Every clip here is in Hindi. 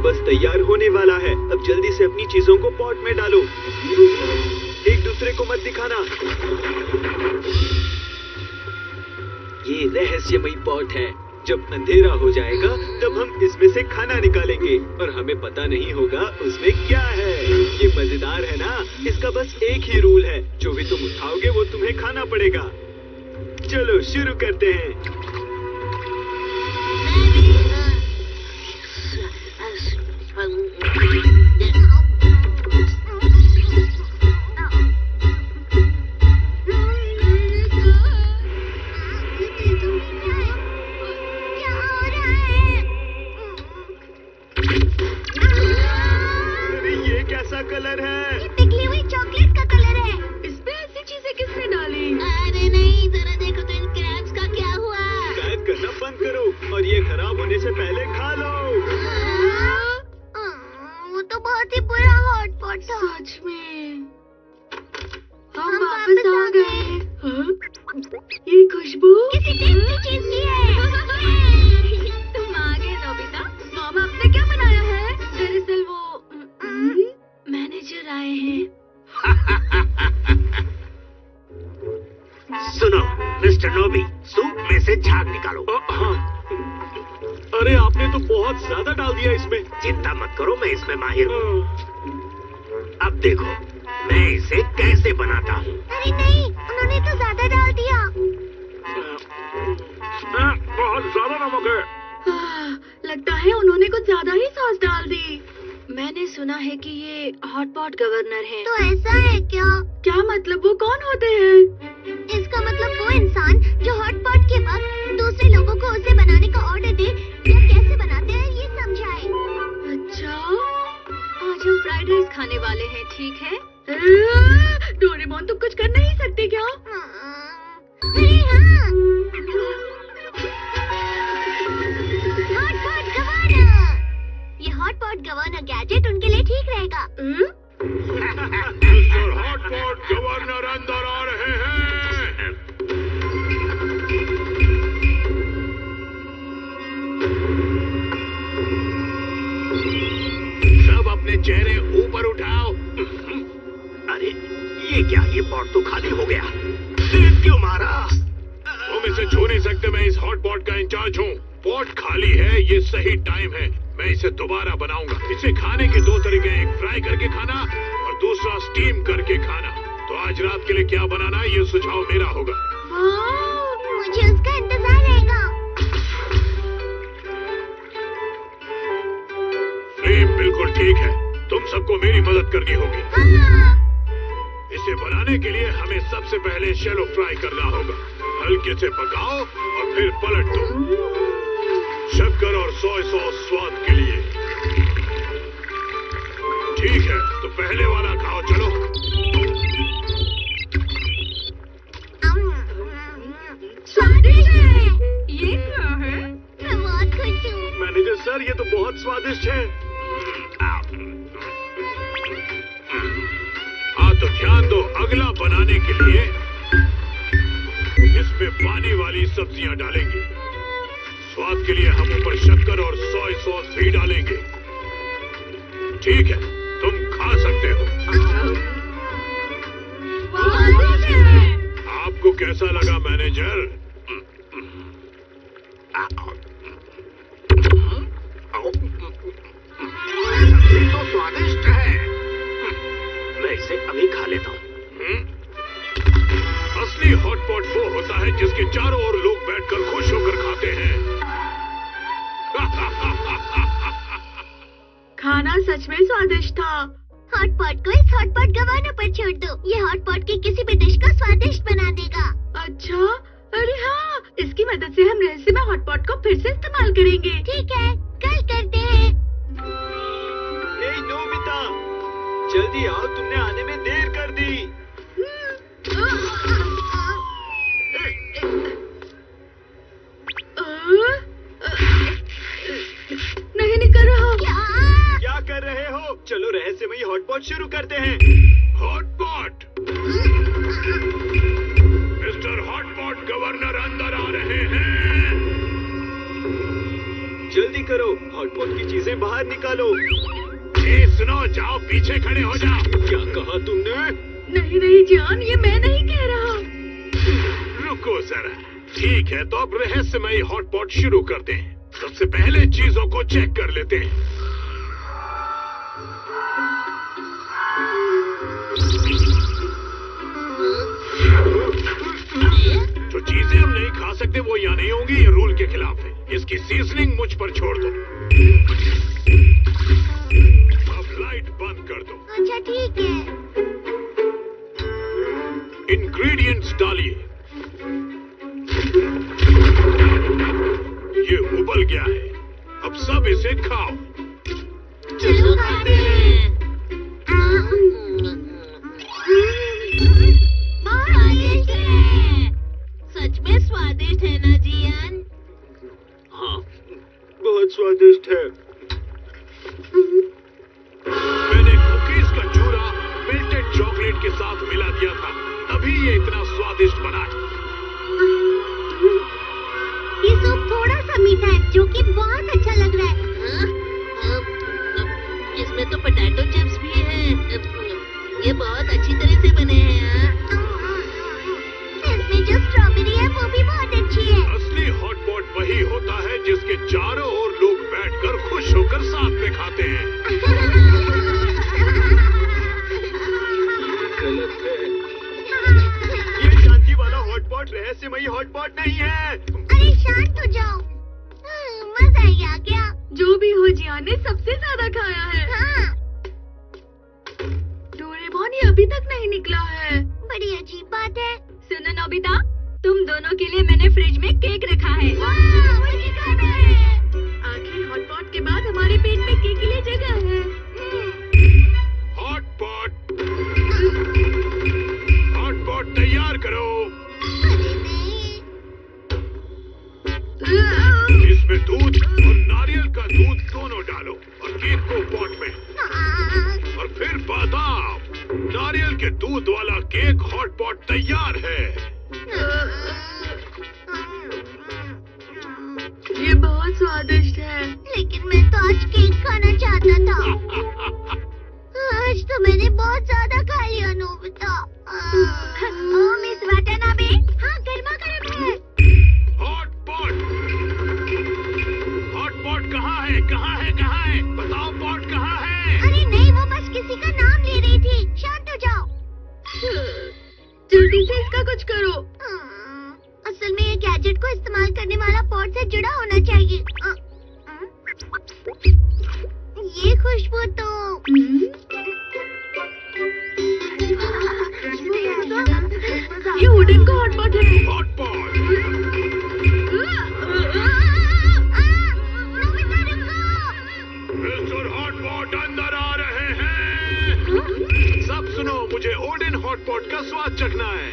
बस तैयार होने वाला है। अब जल्दी से अपनी चीजों को पॉट में डालो। एक दूसरे को मत दिखाना। ये रहस्यमयी पॉट है। जब अंधेरा हो जाएगा तब हम इसमें से खाना निकालेंगे और हमें पता नहीं होगा उसमें क्या है। ये मजेदार है ना? इसका बस एक ही रूल है, जो भी तुम उठाओगे वो तुम्हें खाना पड़ेगा। चलो शुरू करते हैं। कलर है? ये पिघली हुई चॉकलेट का कलर है। इसमें ऐसी चीजें किसने डाली? अरे नहीं, जरा देखो तो इन क्रैब्स का क्या हुआ। शिकायत करना बंद करो और ये खराब होने से पहले खा लो। वो तो बहुत ही बुरा हॉट पॉट था। सच में। हम वापस आ गए। ये खुशबू किसी टेस्टी चीज की है। तुम आ गए नोबिता। मामा आपने क्या बनाया है? दरअसल वो मैनेजर आए हैं। सुनो मिस्टर नोबी, सूप में से झाग निकालो। हाँ। अरे आपने तो बहुत ज्यादा डाल दिया इसमें। चिंता मत करो, मैं इसमें माहिर हूँ। अब देखो मैं इसे कैसे बनाता हूँ। अरे नहीं, उन्होंने तो ज्यादा डाल दिया। बहुत ज्यादा नमक है। लगता है उन्होंने कुछ ज्यादा ही सॉस डाल दी। मैंने सुना है कि ये हॉट पॉट गवर्नर है। तो ऐसा है क्या? क्या मतलब? वो कौन होते हैं? इसका मतलब वो इंसान जो हॉट पॉट के वक्त दूसरे लोगों को उसे बनाने का ऑर्डर दे या कैसे बनाते हैं ये समझाए। अच्छा, आज हम फ्राइड राइस खाने वाले हैं, ठीक है? डोरेमोन तुम कुछ कर नहीं सकते क्या? अरे हाँ। ये हॉट पॉट गवर्नर गैजेट उनके लिए ठीक रहेगा। मिस्टर हॉट पॉट गवर्नर अंदर आ रहे हैं। सब अपने चेहरे ऊपर उठाओ। अरे ये क्या? ये पॉट तो खाली हो गया। क्यों मारा? तुम इसे छू नहीं सकते, मैं इस हॉट पॉट का इंचार्ज हूँ। पॉट खाली है, ये सही टाइम है। मैं इसे दोबारा बनाऊंगा। इसे खाने के दो तरीके हैं, एक फ्राई करके खाना और दूसरा स्टीम करके खाना। तो आज रात के लिए क्या बनाना है ये सुझाव मेरा होगा। मुझे उसका इंतजार रहेगा। फ्लेम बिल्कुल ठीक है, तुम सबको मेरी मदद करनी होगी। इसे बनाने के लिए हमें सबसे पहले शैलो फ्राई करना होगा। हल्के से पकाओ और फिर पलट दो। शक्कर और सोया सॉस स्वाद के लिए। ठीक है, तो पहले वाला खाओ। चलो। स्वादिष्ट है। ये क्या है? मैं बहुत खुश हूँ। मैनेजर सर, ये तो बहुत स्वादिष्ट है। हाँ तो ध्यान दो, अगला बनाने के लिए इसमें पानी वाली सब्जियां डालेंगे। स्वाद के लिए हम ऊपर शक्कर और सोया सॉस भी डालेंगे। ठीक है, तुम खा सकते हो। आपको कैसा लगा मैनेजर? सब्जी तो स्वादिष्ट है। मैं इसे अभी खा लेता हूँ। असली हॉट पॉट वो होता है जिसके चारों ओर लोग बैठकर खुश होकर खाते हैं। खाना सच में स्वादिष्ट था। हॉट पॉट को इस हॉट पॉट गवर्नर पर छोड़ दो। ये हॉट पॉट की किसी भी डिश को स्वादिष्ट बना देगा। अच्छा, अरे हाँ, इसकी मदद से हम रहस्यमय हॉट पॉट को फिर से इस्तेमाल करेंगे। ठीक है, कल करते हैं। नोबिता, जल्दी आओ, तुमने आने में देर कर दी। नहीं निकल रहा। क्या कर रहे हो? चलो रहस्यमयी हॉट पॉट शुरू करते हैं। Hot pot. Mister hot pot governor अंदर आ रहे हैं। जल्दी करो, हॉटपॉट की चीजें बाहर निकालो। सुनो, जाओ पीछे खड़े हो जाओ। क्या कहा तुमने? नहीं नहीं जान, ये मैं नहीं कह रहा। रुको जरा। ठीक है, तो अब रहस्यमयी हॉटपॉट शुरू करते हैं। सबसे पहले चीजों को चेक कर लेते हैं। जो चीजें हम नहीं खा सकते वो यहाँ नहीं होंगी, ये रूल के खिलाफ है। इसकी सीजनिंग मुझ पर छोड़ दो। अब लाइट बंद कर दो। अच्छा ठीक है। इंग्रेडिएंट्स डालिए। ये उबल गया है, अब सब इसे खाओ। चलो खाते हैं। स्वादिष्ट है। सच में स्वादिष्ट है ना जियान? हाँ, बहुत स्वादिष्ट है। मैंने कुकीज का चूरा मेल्टेड चॉकलेट के साथ मिला दिया था, तभी ये इतना स्वादिष्ट बना है। ये सूप थोड़ा सा मीठा है, जो कि बहुत अच्छा लग रहा है। इसमें तो पोटैटो चिप्स भी है। ये बहुत अच्छी तरह से बने हैं। इसमें जो स्ट्रॉबेरी है वो भी बहुत अच्छी है। असली हॉटपॉट वही होता है जिसके चारों ओर लोग बैठकर खुश होकर साथ में खाते हैं। गलत है। ये शांति वाला हॉटपॉट रहस्यमयी हॉटपॉट नहीं है। अरे शांत हो जाओ। मजा ही आ गया। जो भी हो, जियान ने सबसे ज्यादा खाया है। हाँ। डोरेमोन ये अभी तक नहीं निकला है। बड़ी अजीब बात है। सुनो नोबिता, तुम दोनों के लिए मैंने फ्रिज में केक रखा है। मुझे खाना है। आखिर हॉटपॉट के बाद हमारे पेट में केक के लिए जगह है। हॉटपॉट तैयार करो। इसमें दूध और नारियल का दूध दोनों डालो और केक को पॉट में। और फिर बादाम। नारियल के दूध वाला केक हॉटपॉट तैयार है। ये बहुत स्वादिष्ट है। लेकिन मैं तो आज केक खाना चाहता था। आज तो मैंने बहुत ज्यादा खा लिया नोबिता। मिस वाटानाबे, हाँ गर्मा गर्म है। हॉटपॉट कहाँ है? कहाँ है? कहाँ है? बताओ, पॉट कहाँ है? अरे नहीं, वो बस किसी का नाम ले रही थी। शांत हो जाओ। जल्दी से इसका कुछ करो। असल में ये गैजेट को इस्तेमाल करने वाला पॉट से जुड़ा होना चाहिए। ये खुशबू तो ये वुडन का हॉटपॉट है। हॉटपॉट। मिस्टर हॉटपॉट अंदर आ रहे हैं। सब सुनो, मुझे ओडेन हॉटपॉट का स्वाद चखना है।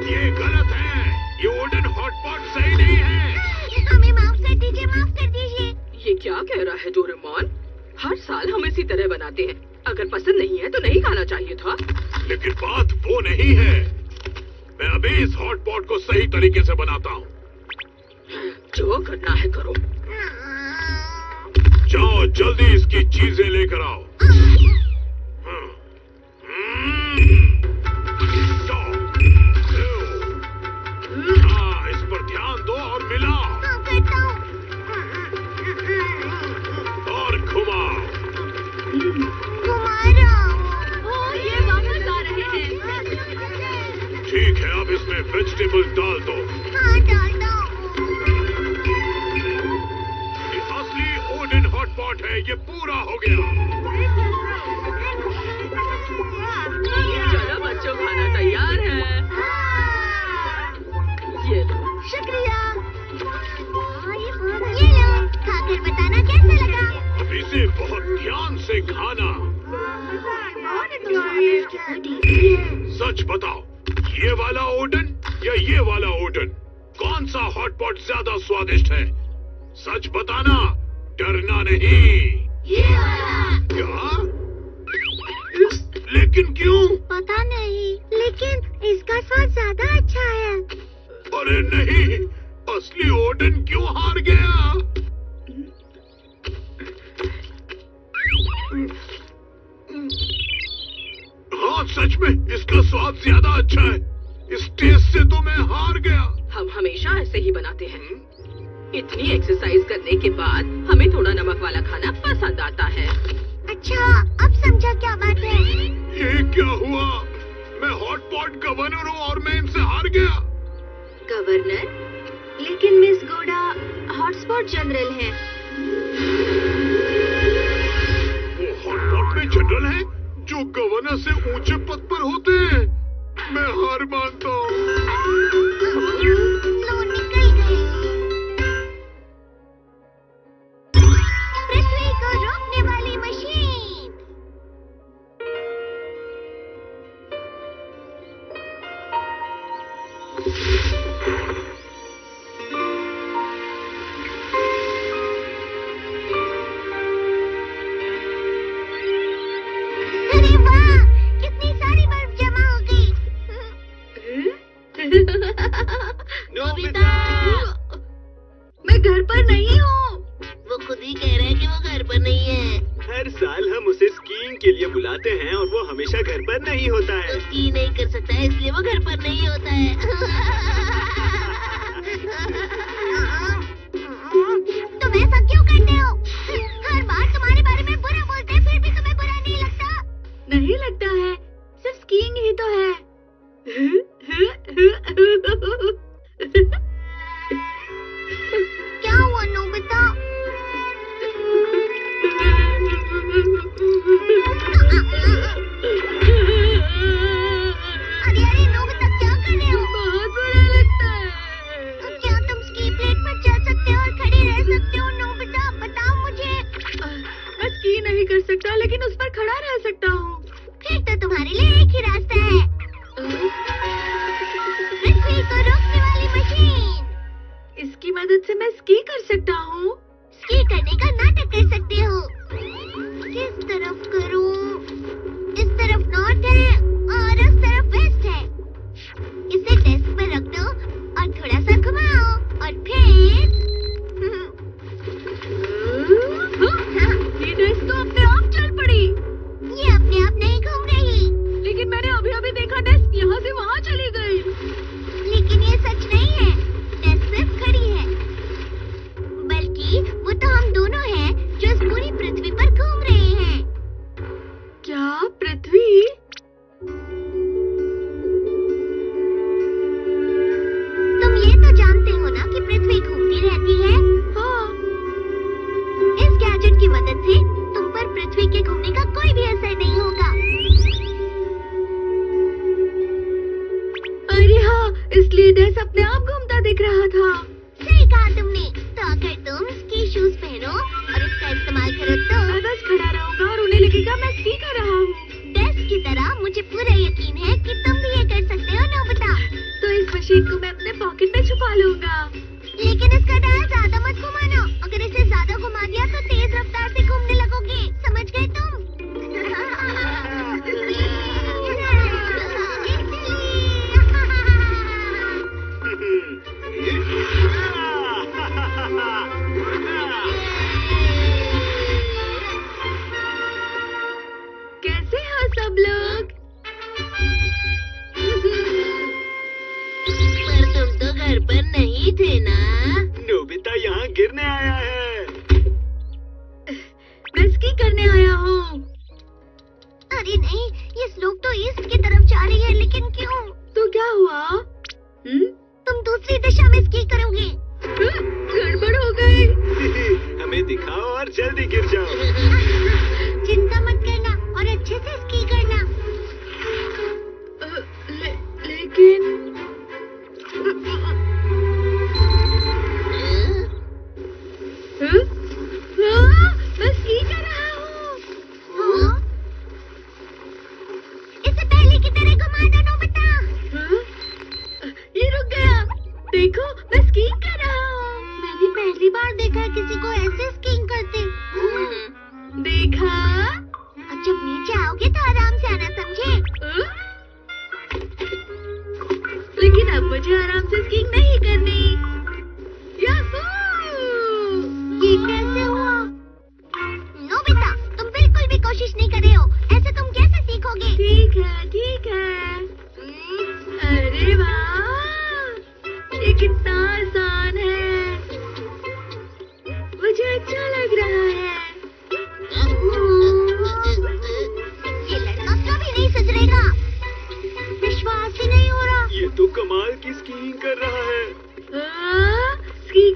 ये गलत है। ये ओडेन हॉटपॉट सही नहीं है। हमें माफ कर दीजिए, माफ कर दीजिए। ये क्या कह रहा है डोरेमोन? हर साल हम इसी तरह बनाते हैं। अगर पसंद नहीं है तो नहीं खाना चाहिए था। लेकिन बात वो नहीं है। मैं अभी इस हॉटपॉट को सही तरीके से बनाता हूँ। जो करना है करो। जाओ जल्दी इसकी चीजें लेकर आओ। हाँ, इस पर ध्यान दो और मिलाओ। और घुमाओ। ये वापस आ रहे हैं। ठीक है, अब इसमें वेजिटेबल डाल दो। हाँ डाल दो। ये असली ओडेन हॉटपॉट है। ये पूरा हो गया। चलो बच्चों, खाना तैयार है। ये लो। शुक्रिया। ये लो, खाकर बताना कैसा लगा। अब इसे बहुत ध्यान से खाना। सच बताओ, ये वाला ओडन या ये वाला ओडन, कौन सा हॉटपॉट ज्यादा स्वादिष्ट है? सच बताना, डरना नहीं। ये वाला। क्या? लेकिन क्यों? पता नहीं, लेकिन इसका स्वाद ज्यादा अच्छा है। अरे नहीं, असली ओडन क्यों हार गया? हाँ सच में इसका स्वाद ज्यादा अच्छा है। इस टेस्ट से तो मैं हार गया। हम हमेशा ऐसे ही बनाते हैं। इतनी एक्सरसाइज करने के बाद हमें थोड़ा नमक वाला खाना पसंद आता है। अच्छा, अब समझा क्या बात है। ये क्या हुआ? मैं हॉट पॉट गवर्नर हूँ और मैं इनसे हार गया। गवर्नर? लेकिन मिस गोडा हॉटस्पॉट जनरल है। वो हॉट पॉट में जनरल है जो गवर्नर से ऊंचे पद पर होते हैं। मैं हार मानता हूँ। लो निकल गए। पृथ्वी को रोकने वाली मशीन। अरे वाह, कितनी सारी बर्फ जमा हो गई। नोबिता! मैं घर पर नहीं हूँ। वो खुद ही कह रहा है कि वो घर पर नहीं है। हर साल हम उसे स्कीइंग के लिए बुलाते हैं और वो हमेशा घर पर नहीं होता वो है। स्की नहीं कर सकता है, इसलिए वो घर पर नहीं होता है। तुम ऐसा क्यों करते हो? हर बार तुम्हारे बारे में बुरा बोलते हैं, फिर भी तुम्हें बुरा नहीं लगता? नहीं लगता है, सिर्फ स्कीइंग ही तो है। क्या हुआ नोबिता? अरे अरे नोबिता, क्या कर रहे हो? बहुत बुरा लगता है। क्या तुम स्की प्लेट पर चल सकते हो और खड़ी रह सकते हो नोबिता? बताओ मुझे। मैं स्की नहीं कर सकता, लेकिन उस पर खड़ा रह सकता हूँ। फिर तो तुम्हारे लिए एक ही रास्ता है। पृथ्वी को रोकने वाली मशीन। इसकी मदद से मैं स्की कर सकता हूँ। स्की करने का नाटक कर सकते हो। किस तरफ करूँ? इस तरफ नॉर्थ है और उस तरफ वेस्ट है। इसे डेस्क पर रख दो और थोड़ा सा घुमाओ और फिर ये डेस्क तो अपने आप चल पड़ी। ये अपने आप नहीं घूम रही। लेकिन मैंने अभी देखा डेस्क यहाँ से वहाँ चली गई। लेकिन ये सच नहीं है, डेस्क सिर्फ खड़ी है। बल्कि वो तो हम दोनों हैं जो इस पूरी पृथ्वी पर घूम रहे हैं। क्या पृथ्वी?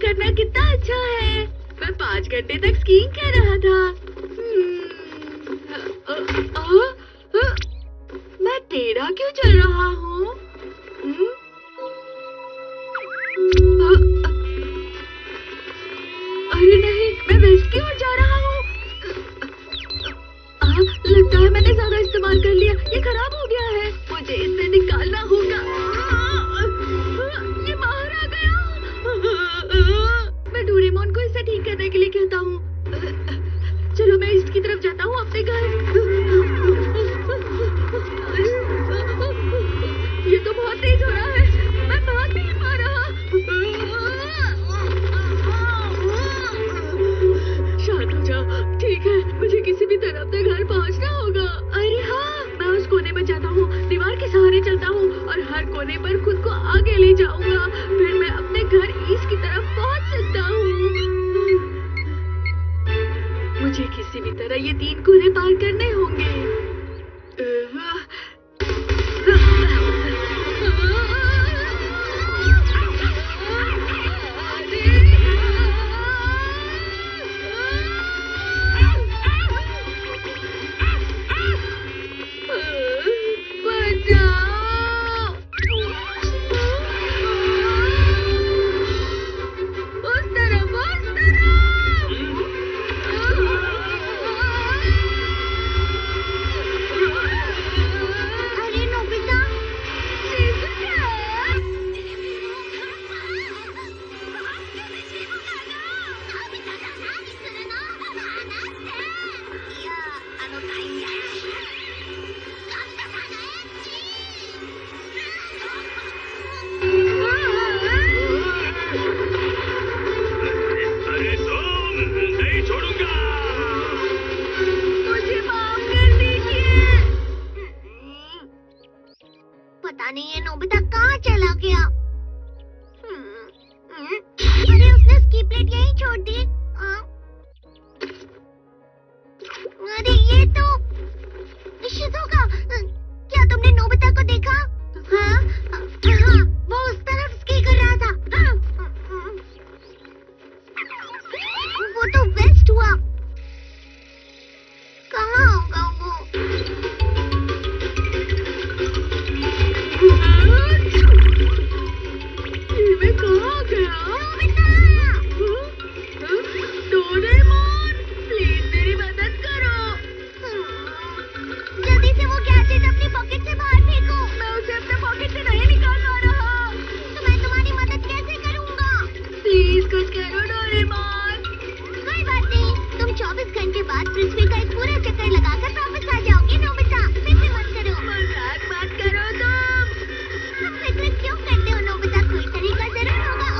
करना कितना अच्छा है। मैं 5 घंटे तक स्कीइंग कर रहा था। मैं टेढ़ा क्यों चल रहा हूँ? अरे नहीं, मैं वेस्ट की ओर जा रहा हूँ। लगता है मैंने ज्यादा इस्तेमाल कर लिया। ये खराब हो गया है। मुझे इसे निकालना होगा। ये बाहर आ गया। मैं डोरेमोन को इसे ठीक करने के लिए कहता हूँ। चलो मैं ईस्ट की तरफ जाता हूँ अपने घर। ये तो बहुत तेज हो रहा है। मैं भाग नहीं पा रहा। शांत हो जा। ठीक है, मुझे किसी भी तरह अपने घर पहुंचना होगा। अरे हाँ, मैं उस कोने में जाता हूँ, दीवार के सहारे चलता हूँ और हर कोने पर खुद को आगे ले जाऊंगा। फिर मैं अपने घर ईस्ट की तरफ पहुंच सकता हूँ। मुझे किसी भी तरह ये 3 कोने पार करने होंगे। पता नहीं ये नोबिता कहाँ चला गया। अरे उसने स्की प्लेट यहीं छोड़ दी। अरे ये तो शिज़ुका, क्या तुमने नोबिता को देखा? हाँ, वो उस तरफ स्की कर रहा था। वो तो वेस्ट हुआ। कहाँ होगा वो? मैं कहाँ गया? डोरेमोन, प्लीज मेरी मदद करो। जल्दी से वो गैजेट अपनी पॉकेट से बाहर फेंको। मैं उसे अपने पॉकेट से नहीं निकाल पा रहा। तो मैं तुम्हारी मदद कैसे करूँगा? प्लीज कुछ करो डोरेमोन। कोई बात नहीं, तुम 24 घंटे बाद पृथ्वी का एक पूरा चक्कर लगाकर वापस आ जाओगे नोबिता। फिक्र मत करो। मजाक मत करो तुम फिक्र क्यों करते हो नोबिता? कोई तरीका जरूर होगा।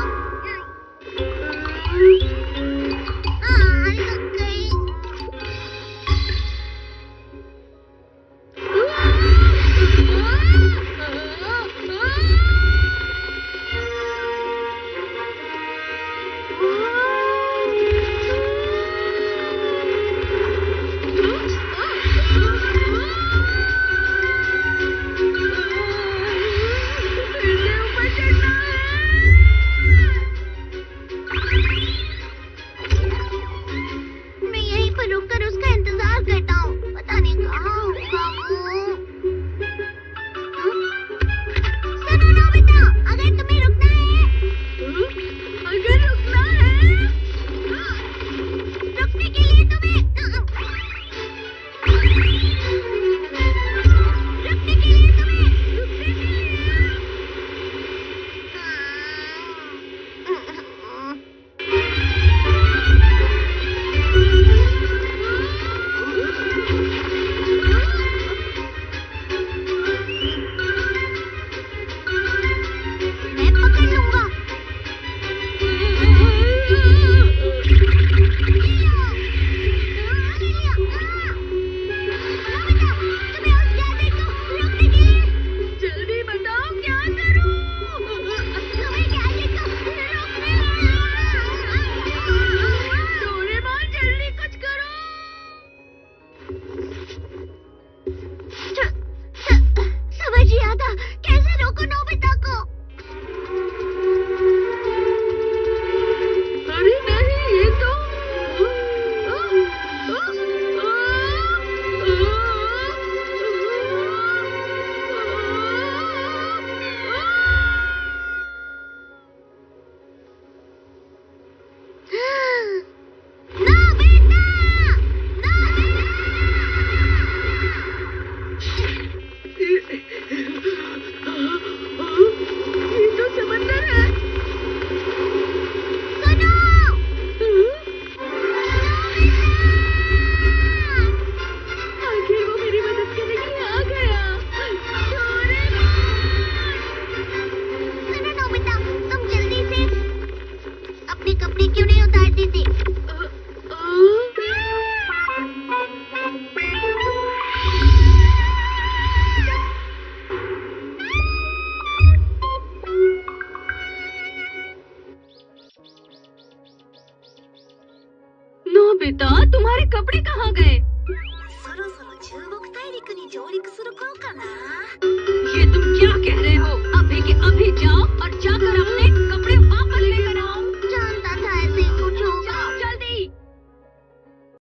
पट्टी क्यों नहीं उतारती थी? नोबिता, तुम्हारे कपड़े कहाँ गए? ये तुम क्या कह रहे हो? अभी के अभी जाओ और जाकर अपने